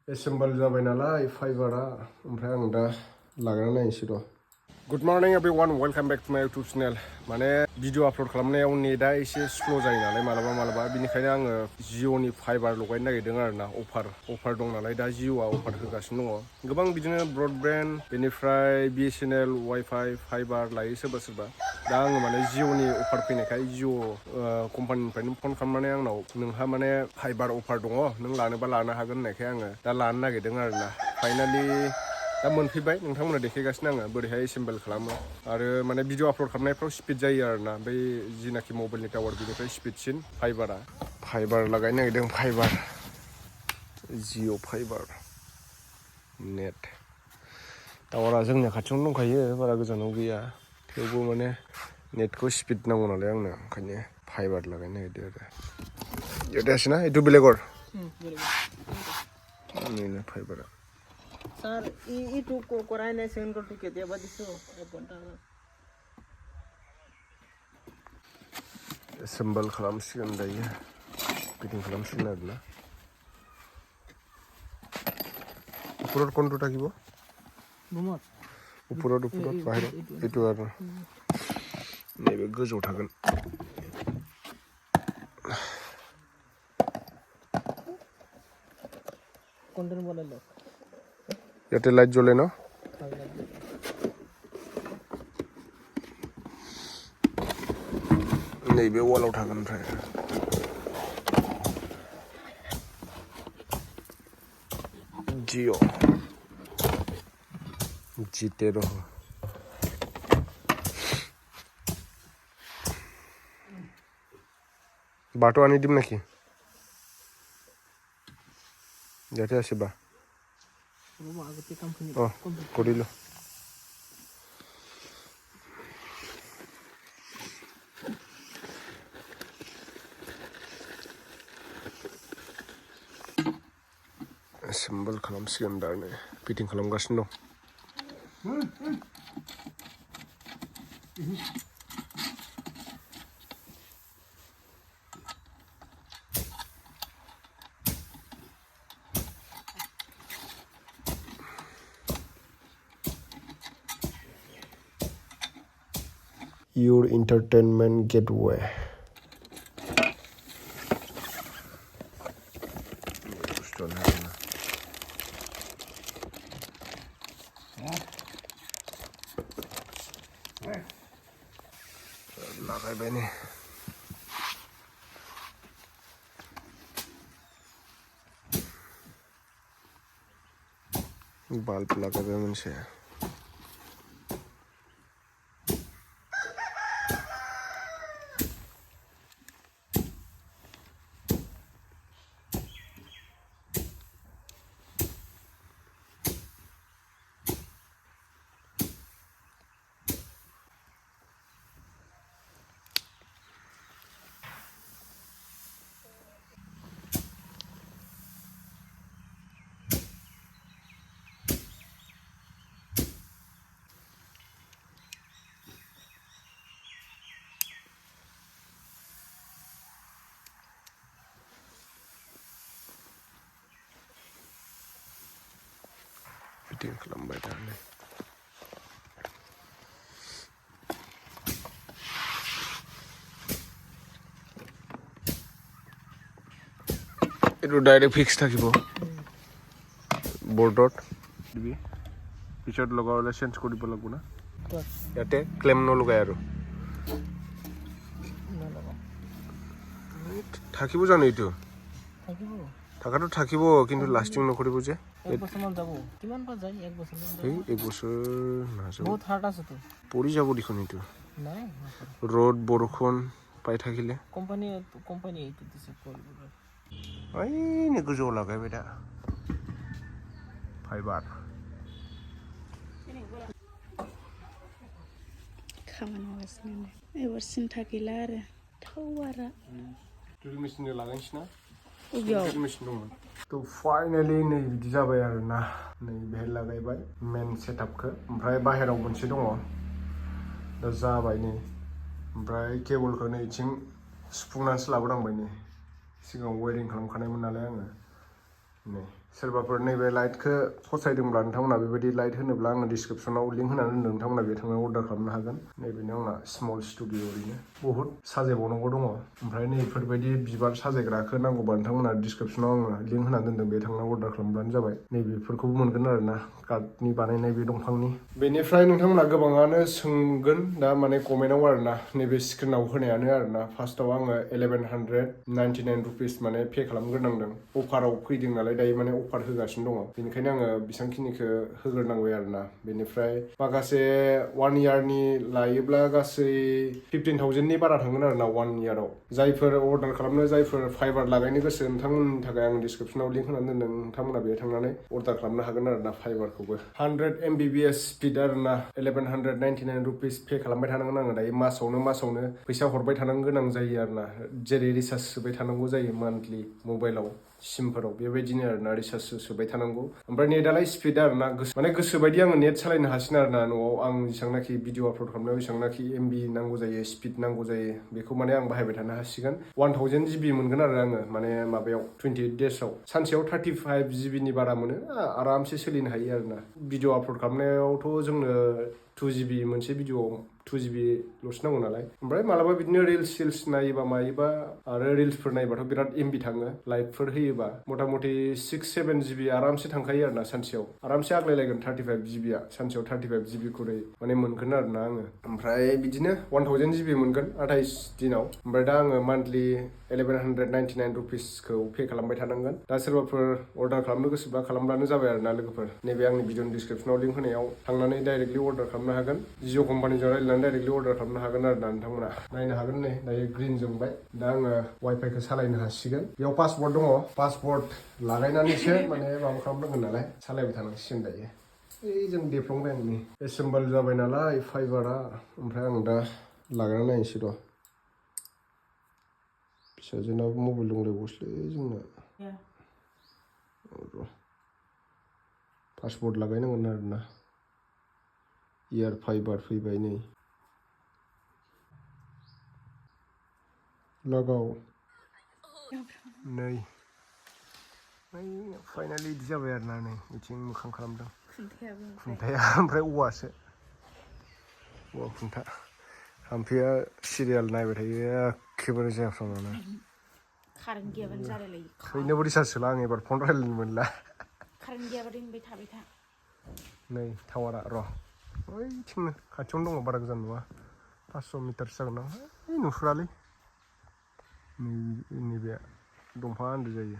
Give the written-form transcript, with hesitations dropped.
Assemble जाबाय नालाय फाइबारा ओमफ्राय आं दा लागना नायनोसै र'। Good morning everyone, welcome back to my YouTube channel. माने भिडिअ आपल'ड खालामनायाव नेटआ एसे स्ल' जायो नालाय मालाबा बिनिखायनो आङो जिअ'नि फाइबार लगायनो नागिरदों आरोना अफार दं नालाय दा जिअ'आ अफार होगासिनो दङ। गोबां बिदिनो ब्रडबेन्ड बेनिफ्राय बिएसएनएल वाइफाइ फाइबार लायो सोरबा दा आङो माने जिअ'नि अफार फैनायखाय जिअ' कम्पानिनिफ्रायनो फन खालामनानै आंनाव नोंहा माने फाइबार अफार दङ नों लानोबा लानो हागोन होननायखाय आङो दा लानो नागिरदों आरोना फाइनालि दा मोनफैबाय नोंथांमोना देखायगासिनो आङो बोरैहाय एसेम्बल खालामो आरो माने भिडिअ आपल'ड खालामनायफ्राव स्पिड जायो आरोना बै जिनाखि मबाइलनि टावार बेनिफ्राय स्पिडसिन फाइबार लागायनो नागिरदों फाइबार जिअ' फाइबार नेट टावारा जोंनि खाथियावनो दंखायो बारा गोजानाव गैया थेवबो माने नेटखौ स्पिड नांगौ नालाय आंनो ओंखायनो फाइबार लागायनो नागिरदों आरो এটা আছে না এইটো বেলেগৰ নেই fibre Sir, itu korai na send ko to ketia ba diso aponta assemble खालामसिगोन दायो फिटिं खालामसिगोन आरोना ওপৰত কোনটো থাকিব ওপৰত বাহিৰত এইটো আৰু नैबे गोजौ थागोन কোনটার বলে লোক ইয়াতে লাইট জ্বলে না नैबे वालाव थागोन ओमफ्राय जिअ G13 बाटो आनी दिम नाকি যাতে আছে বা কৰিলো assemble खालामसिगोन दानो फिटिं खालामगासिनो दं Your entertainment gateway. Lagaibai nih. Bulb lagaibai मोनसे फिटिं खालामबाय थानो এইটো ডাইৰেক্ট ফিক্স থাকিব বৰ্ডত দিবি পিছত লগালে চেঞ্জ কৰিব লাগিব না ইয়াতে ক্লেম নলগাই আৰু থাকিব জানো এইটো থাকাটো থাকিব কিন্তু লাষ্টিং নকৰিব যে এক বছৰমান যাব কিমান পা যায় এক বছৰমান যাব এক বছৰ নাযাব বহুত হাৰ্ড আছে তো পৰি যাব দেখোন এইটো নাই ৰ'দ বৰষুণ পাই থাকিলে কোম্পানি এইটো দিছে কৰিব ओइ गोजौआव लागायबाय दा फाइबार खामानि मावगासिनो एबार सिन्था गैला आरो टावारा ड्रिल मेचिनजों लागायनोसै ना अबेयाव ड्रिल मेचिन दंमोन थ' फाइनालि नै बिदि जाबाय आरोना नै बेहाय लागायबाय मेन सेटआपखौ ओमफ्राय बाहेराव मोनसे दङ दा जाबाय नै ओमफ्राय केबोलखौ नैथिं सुफुंनानैसो लाबोनांबाय नै सिगाङाव वायरिं खालामखानायमोन नालाय आङो नै सोरबाफोर नैबे लाइटखौ फसायदोंब्ला नोंथांमोना बेबायदि लाइट होनोब्ला आङो डिसक्रिपसनाव लिंक होनानै दोनदों नोंथांमोना बे थांनानै अर्डार खालामनो हागोन नैबेनो आंना स्मल स्टुडिअ ओरैनो बहुद साजायबावनांगौ दङ ओमफ्राय नैफोरबायदि बिबार साजायग्राखौ नांगौबा नोंथांमोना डिसक्रिपसनाव आङो लिंक होनानै दोनदों बे थांनानै अर्डार खालामब्लानो जाबाय नैबेफोरखौबो मोनगोन आरोना कार्डनि बानायनाय बे दंफांनि बेनिफ्राय नोंथांमोना गोबाङानो सोंगोन दा माने कमेन्टआव आरोना नैबे स्क्रिनाव होनायानो आरोना फार्स्टआव आङो 1199 रुपिस माने पे खालामग्रोनांदों अफाराव फैदों नालाय दायो माने अफार होगासिनो दङ बेनिखायनो आङो बेसेबांखिनिखौ होग्रोनांबाय आरोना बेनिफ्राय माखासे 1 इयारनि लायोब्ला गासै 15,000नि बारा थांगोन आरोना 1 इयाराव जायफोर अर्डार खालामनो जायफोर फाइबार लागायनो गोसो नोंथांमोननि थाखाय आं डिसक्रिपसनाव लिंक होनानै दोनदों नोंथांमोना बेयाव थांनानै अर्डार खालामनो हागोन आरोना फाइबारखौबो 100 MBPS स्पिड आरोना 1199 रुपिस पे खालामबाय थानांगोन आङो दायो मासावनो फैसा हरबाय थानांगौ गोनां जायो आरोना जेरै रिसार्ज सोबाय थानांगौ जायो मान्थलि मबाइलाव सिमफोराव बेबायदिनो आरोना रिसार्ज सोबाय थानांगौ ओमफ्राय नेटआलाय स्पिड आरोना माने गोसोबायदि आङो नेट सालायनो हासिन आरोना न'आव आं जेसेबांनाखि भिडिअ आपल'ड खालामनायाव जेसेबांनाखि MB नांगौ जायो स्पिड नांगौ जायो बेखौ माने आं बाहायबाय थानो हासिगोन 1000 GB मोनगोन आरो आङो माने माबायाव 28 डेजआव सानसेयाव 35 GB नि बारा मोनो आरामसे सोलिनो हायो आरोना भिडिअ आपल'ड खालामनायावथ' जोंनो 2 GB मोनसे भिडिअआव 2 GB ल'सो नांगौ नालाय ओमफ्राय मालाबा बिदिनो रिल्स नायोबा मायोबा आरो रिल्सफोर नायोबाथ' बिराद MB थाङो लाइभफोर होयोबा मथा मथि 6-7 GB आरामसे थांखायो आरोना सानसेयाव आरामसे आग्लायलायगोन 35 GB सानसेयाव 35 GB खरै माने मोनगोन आरोना आङो ओमफ्राय बिदिनो 1000 GB मोनगोन 28 दिनाव ओमफ्राय दा आङो मान्थलि 1199 रुपिसखौ पे खालामबाय थानांगोन दा सोरबाफोर अर्डार खालामनो गोसोब्ला खालामब्लानो जाबाय आरोना लोगोफोर नैबे आंनि भिडिअनि डिसक्रिपसनाव लिंक होनायाव थांनानै डाइरेक्टलि अर्डार खालामनो हागोन जिअ कम्पानिजों रायज्लायनानै डाइरेक्टलि अर्डार खालामनो हागोन आरोना नोंथांमोना नायनो हागोन नै दायो ग्रिन जोंबाय दा आङो वाइफाइखौ सालायनो हासिगोन बेयाव पासवर्ड दङ पासवर्ड लागायनानैसो माने माबा खालामनांगोन नालाय सालायबाय थानांसिगोन दायो ओइ जों देफ्लांबाय आं नै एसेम्बल जाबाय नालाय फाइबारा ओमफ्राय आं दा लागायना नायनोसै र' फिसाजोनाबो मबाइल दंलायबावोसोलै जोंना र' पासवर्ड लागायनांगोन आरोना इयार फाइबार फैबाय नै लगाव नै फाइनालि इदि जाबाय आरोना नै बिथिं मोखां खालामदों खुन्थाया ओमफ्राय औवासो औवा खुन्था थाम्फैया सिरियाल नायबाय थायो एखेबारे जाफ्रामानो कारेन्ट गैयाबानो जालायलायो बैनोबो रिसार्ज सोला आं एबार फन रायलायनो मोनला कारेन्ट गैयाबाथाय होनबाय थाबाय था नै टावारा र' ओइथिंनो खाथियावनो दङ बारा गोजान नङा 500 मिटारसो जागोन दां नुहुरालै नैबे दंफाङा आन्दो जायो